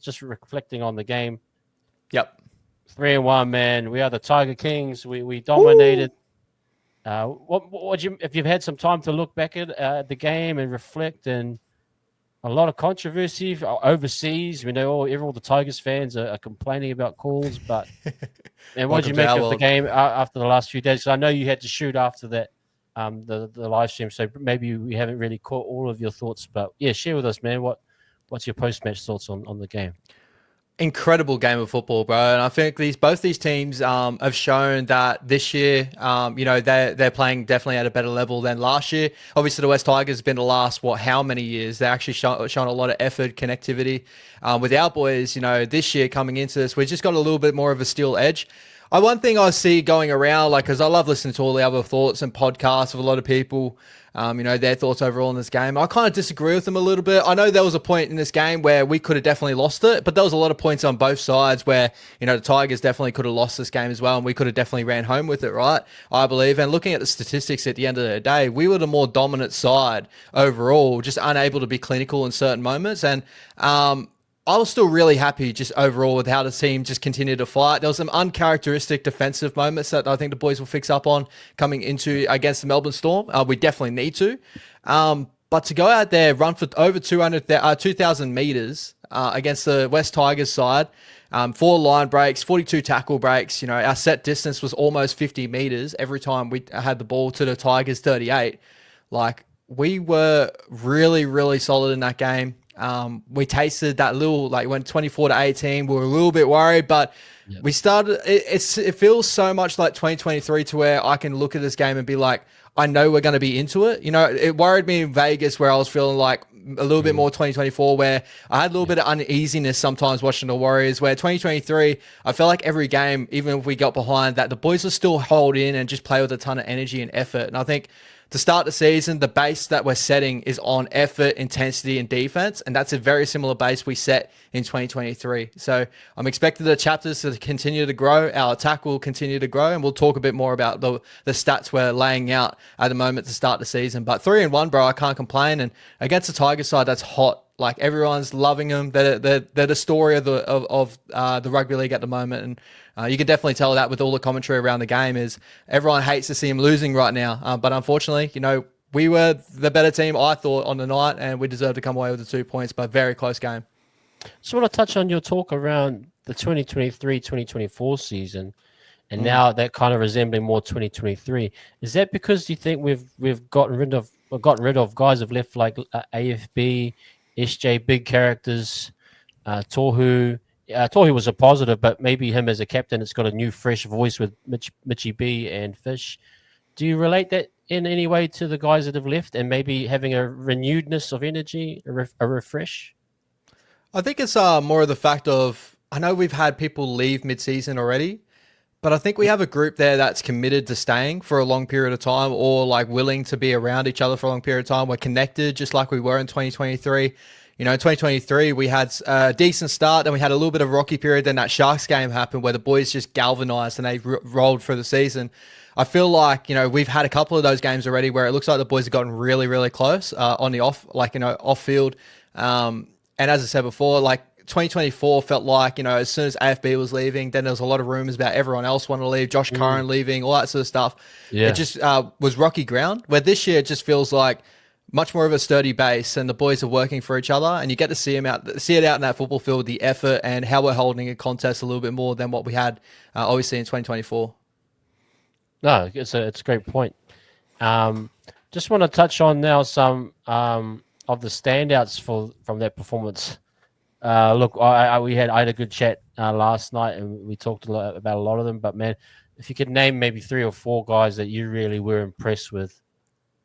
just reflecting on the game. Yep. 3-1, man. We are the Tiger Kings. We Woo! dominated. What you if you've had some time to look back at the game and reflect, and a lot of controversy overseas. We know all the Tigers fans are complaining about calls, but and what did Welcome you to make our of the world. game after the last few days? 'Cause I know you had to shoot after that, the live stream, so maybe we haven't really caught all of your thoughts. But yeah, share with us, man. What's your post match thoughts on the game? Incredible game of football, bro. And I think both these teams have shown that this year, they're playing definitely at a better level than last year. Obviously, the West Tigers have been the last how many years? They're actually shown a lot of effort, connectivity. With our boys, this year coming into this, we just got a little bit more of a steel edge. One thing I see going around, like, because I love listening to all the other thoughts and podcasts of a lot of people, their thoughts overall in this game. I kind of disagree with them a little bit. I know there was a point in this game where we could have definitely lost it, but there was a lot of points on both sides where, the Tigers definitely could have lost this game as well, and we could have definitely ran home with it, right? I believe. And looking at the statistics at the end of the day, we were the more dominant side overall, just unable to be clinical in certain moments. And, I was still really happy just overall with how the team just continued to fight. There was some uncharacteristic defensive moments that I think the boys will fix up on coming into against the Melbourne Storm. We definitely need to. But to go out there, run for over 2,000 meters against the West Tigers side, 4 line breaks, 42 tackle breaks. Our set distance was almost 50 meters every time we had the ball to the Tigers 38. Like, we were really, really solid in that game. We tasted that little, like, when 24-18, we were a little bit worried, but Yep. we started. It feels so much like 2023 to where I can look at this game and be like, I know we're going to be into it. It worried me in Vegas where I was feeling like a little bit more 2024, where I had a little bit of uneasiness sometimes watching the Warriors, where 2023, I felt like every game, even if we got behind, that the boys will still hold in and just play with a ton of energy and effort. And I think to start the season, the base that we're setting is on effort, intensity, and defense. And that's a very similar base we set in 2023. So I'm expecting the chapters to continue to grow. Our attack will continue to grow. And we'll talk a bit more about the stats we're laying out at the moment to start the season. But 3-1, bro, I can't complain. And against the Tiger side, that's hot. Like, everyone's loving them. They're the story of the rugby league at the moment, and you can definitely tell that with all the commentary around the game. Is everyone hates to see them losing right now, but unfortunately, we were the better team, I thought, on the night, and we deserved to come away with the 2 points. But very close game. So I want to touch on your talk around the 2023-2024 season, and Mm. now that kind of resembling more 2023. Is that because you think we've gotten rid of guys have left like AFB, SJ, big characters, Tohu? Tohu was a positive, but maybe him as a captain, it's got a new, fresh voice with Mitchie B and Fish. Do you relate that in any way to the guys that have left, and maybe having a renewedness of energy, a refresh? I think it's more of the fact of, I know we've had people leave mid-season already, but I think we have a group there that's committed to staying for a long period of time, or like willing to be around each other for a long period of time. We're connected just like we were in 2023. In 2023, we had a decent start, then we had a little bit of a rocky period. Then that Sharks game happened where the boys just galvanized and they rolled through the season. I feel like, we've had a couple of those games already where it looks like the boys have gotten really, really close on the off field. And as I said before, like, 2024 felt like, as soon as AFB was leaving, then there was a lot of rumors about everyone else wanting to leave, Josh Curran leaving, all that sort of stuff. It Yeah. just was rocky ground, where this year it just feels like much more of a sturdy base, and the boys are working for each other, and you get to see it out in that football field, the effort and how we're holding a contest a little bit more than what we had obviously in 2024. No, it's a great point. Just want to touch on now some of the standouts from that performance. Look, I had a good chat last night, and we talked about a lot of them. But man, if you could name maybe 3 or 4 guys that you really were impressed with,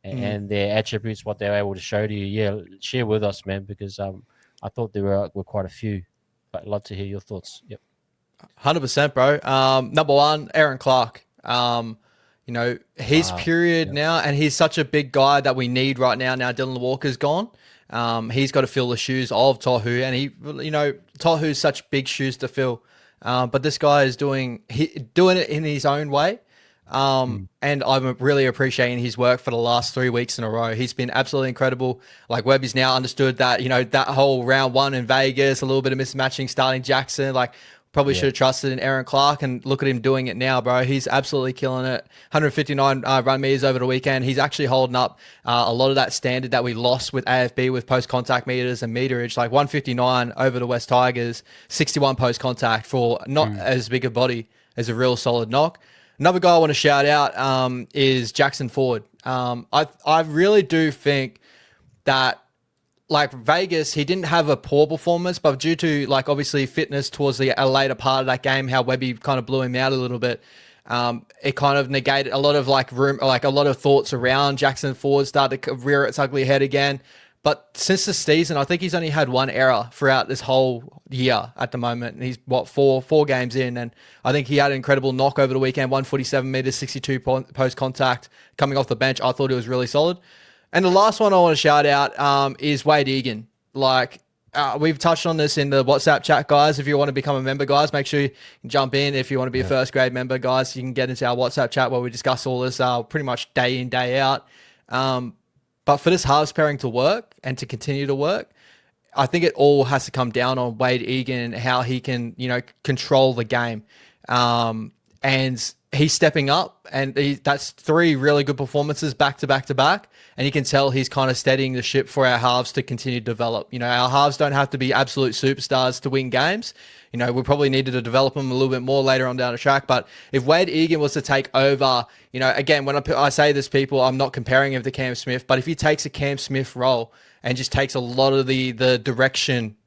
and their attributes, what they were able to show to you, yeah, share with us, man, because I thought there were quite a few. But I'd love to hear your thoughts. Yep. 100%, bro. Number one, Aaron Clark. His Wow. period Yep. now, and he's such a big guy that we need right now. Now Dylan Walker's gone. He's got to fill the shoes of Tohu, and Tohu's such big shoes to fill. But this guy is doing it in his own way. Mm. And I'm really appreciating his work for the last 3 weeks in a row. He's been absolutely incredible. Like Webby's now understood that, that whole round one in Vegas, a little bit of mismatching starting Jackson, like probably should Yeah. have trusted in Aaron Clark, and look at him doing it now, bro. He's absolutely killing it. 159 run meters over the weekend. He's actually holding up a lot of that standard that we lost with AFB with post contact meters and meterage. Like 159 over the West Tigers, 61 post contact for not Mm. as big a body as a real solid knock. Another guy I want to shout out is Jackson Ford. I really do think that like Vegas, he didn't have a poor performance, but due to like obviously fitness towards the a later part of that game, how Webby kind of blew him out a little bit, it kind of negated a lot of like room, like a lot of thoughts around Jackson Ford started to rear its ugly head again. But since the season, I think he's only had one error throughout this whole year at the moment. And he's what four games in, and I think he had an incredible knock over the weekend, 147 meters, 62 post contact coming off the bench. I thought it was really solid. And the last one I want to shout out is Wade Egan. Like we've touched on this in the WhatsApp chat, guys. If you want to become a member, guys, make sure you jump in. If you want to be a Yeah. first grade member, guys, you can get into our WhatsApp chat where we discuss all this pretty much day in, day out. But for this halves pairing to work and to continue to work, I think it all has to come down on Wade Egan and how he can, control the game. And he's stepping up, and that's three really good performances back to back to back. And you can tell he's kind of steadying the ship for our halves to continue to develop. Our halves don't have to be absolute superstars to win games. We probably needed to develop them a little bit more later on down the track. But if Wade Egan was to take over, again, when I say this, people, I'm not comparing him to Cam Smith, but if he takes a Cam Smith role and just takes a lot of the direction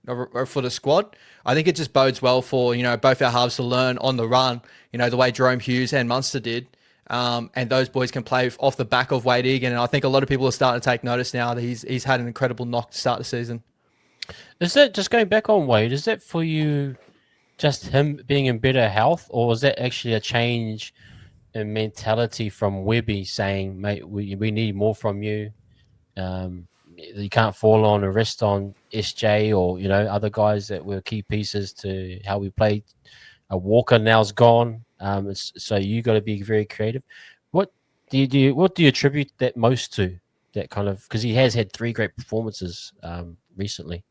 for the squad, I think it just bodes well for, both our halves to learn on the run, the way Jerome Hughes and Munster did. And those boys can play off the back of Wade Egan. And I think a lot of people are starting to take notice now that he's had an incredible knock to start the season. Is that just going back on Wade? Is that for you just him being in better health, or is that actually a change in mentality from Webby saying, mate, we need more from you? You can't fall on or rest on SJ or other guys that were key pieces to how we played. Walker now's gone, so you got to be very creative. What do you do? What do you attribute that most to? That kind of, because he has had three great performances recently.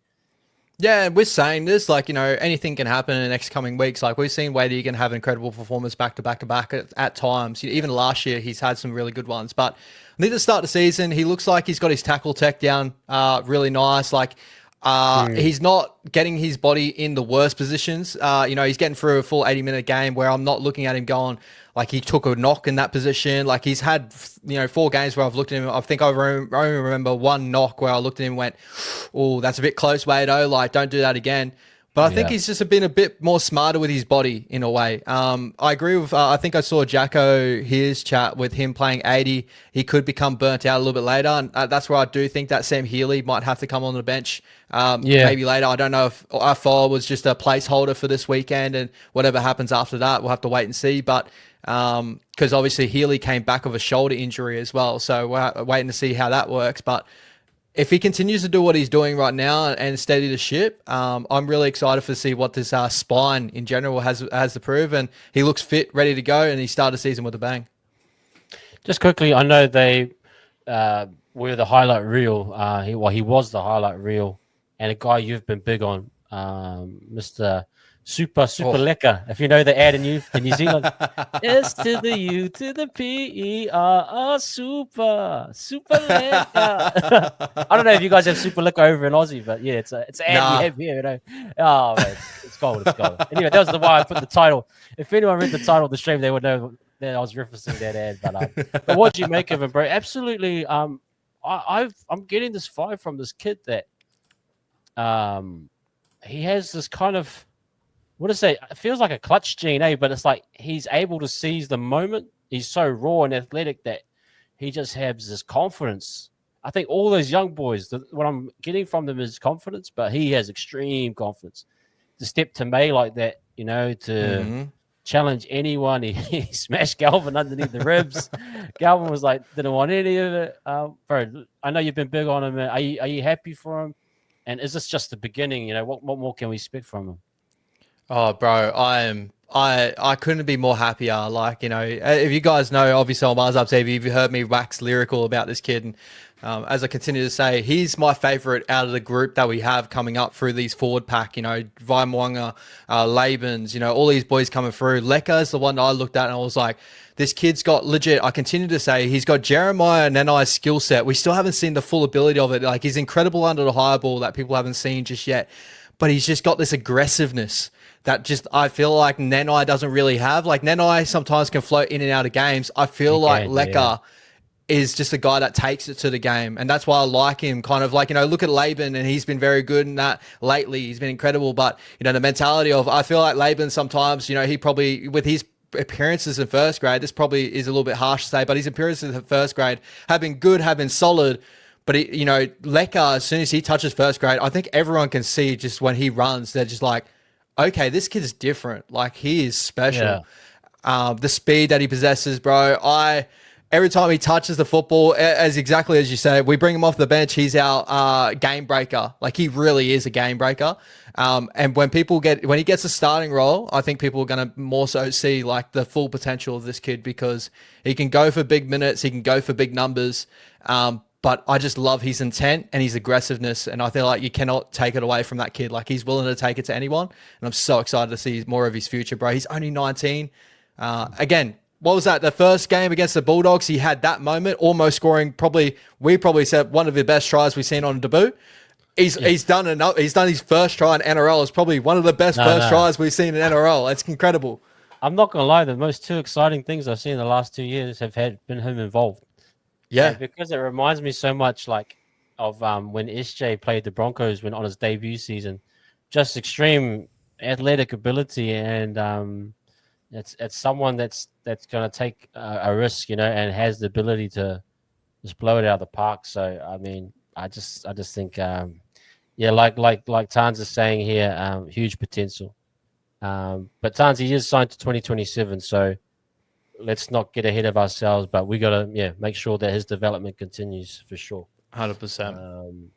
Yeah, we're saying this, like, anything can happen in the next coming weeks. Like, we've seen Wade Egan have incredible performance back to back to back at times. Even last year, he's had some really good ones. But I think to start the season, he looks like he's got his tackle tech down really nice. Like, he's not getting his body in the worst positions. He's getting through a full 80-minute game where I'm not looking at him going, like, he took a knock in that position. Like, he's had, 4 games where I've looked at him. I think I only remember one knock where I looked at him and went, oh, that's a bit close, Wade-O. Like, don't do that again. But I think he's just been a bit more smarter with his body in a way. I agree with, I think I saw Jacko, his chat with him playing 80. He could become burnt out a little bit later. And that's where I do think that Sam Healy might have to come on the bench maybe later. I don't know if Afol was just a placeholder for this weekend, and whatever happens after that, we'll have to wait and see. But because obviously Healy came back of a shoulder injury as well. So we're waiting to see how that works. But if he continues to do what he's doing right now and steady the ship, I'm really excited to see what this spine in general has to prove. And he looks fit, ready to go, and he started the season with a bang. Just quickly, I know they were the highlight reel. He was the highlight reel, and a guy you've been big on, Mr. Super Lekker. If you know the ad in New Zealand, S to the U to the P-E-R-R, super Lekker. I don't know if you guys have Super Lekker over in Aussie, but yeah, it's an ad we have here. Oh man, it's gold. Anyway, that was the why I put the title. If anyone read the title of the stream, they would know that I was referencing that ad. But what do you make of him, bro? Absolutely. I'm getting this vibe from this kid that he has this kind of, what to say, it feels like a clutch gene, but it's like he's able to seize the moment. He's so raw and athletic that he just has this confidence. I think all those young boys, what I'm getting from them is confidence, but he has extreme confidence. To step to May like that, to challenge anyone. He smashed Galvin underneath the ribs. Galvin was like, didn't want any of it. Bro, I know you've been big on him. Are you happy for him? And is this just the beginning? What more can we expect from him? Oh, bro, I am I couldn't be more happier. Like, if you guys know, obviously on Mars Up TV, you've heard me wax lyrical about this kid. And as I continue to say, he's my favorite out of the group that we have coming up through these forward pack. Vaimwanga, Labens, all these boys coming through. Leka is the one that I looked at and I was like, this kid's got legit, I continue to say, he's got Jeremiah Nanai's skill set. We still haven't seen the full ability of it. Like, he's incredible under the high ball that people haven't seen just yet. But he's just got this aggressiveness that just I feel like Nanai doesn't really have. Like, Nanai sometimes can float in and out of games. I feel like Leka is just a guy that takes it to the game. And that's why I like him. Kind of like, look at Laban, and he's been very good in that lately. He's been incredible. But, the mentality of, I feel like Laban sometimes, he probably, with his appearances in first grade, this probably is a little bit harsh to say, but his appearances in first grade have been good, have been solid. But, Leka, as soon as he touches first grade, I think everyone can see just when he runs, they're just like, okay, this kid is different. Like, he is special. The speed that he possesses, bro. Every time he touches the football, exactly as you say, we bring him off the bench. He's our game breaker. Like, he really is a game breaker. And when he gets a starting role, I think people are going to more so see like the full potential of this kid, because he can go for big minutes, he can go for big numbers. But I just love his intent and his aggressiveness, and I feel like you cannot take it away from that kid. Like, he's willing to take it to anyone, and I'm so excited to see more of his future, bro. He's only 19. Again, what was that? The first game against the Bulldogs, he had that moment, almost scoring we probably said one of the best tries we've seen on debut. He's done enough. He's done his first try in NRL. It's probably one of the best tries we've seen in NRL. It's incredible. I'm not gonna lie, the most two exciting things I've seen in the last 2 years have been him involved. Yeah, and because it reminds me so much of when SJ played the Broncos on his debut season. Just extreme athletic ability, and it's someone that's going to take a risk, and has the ability to just blow it out of the park. So I mean, I just think, like Tans is saying here, huge potential. But Tans, he is signed to 2027, so let's not get ahead of ourselves. But we got to make sure that his development continues for sure. 100%.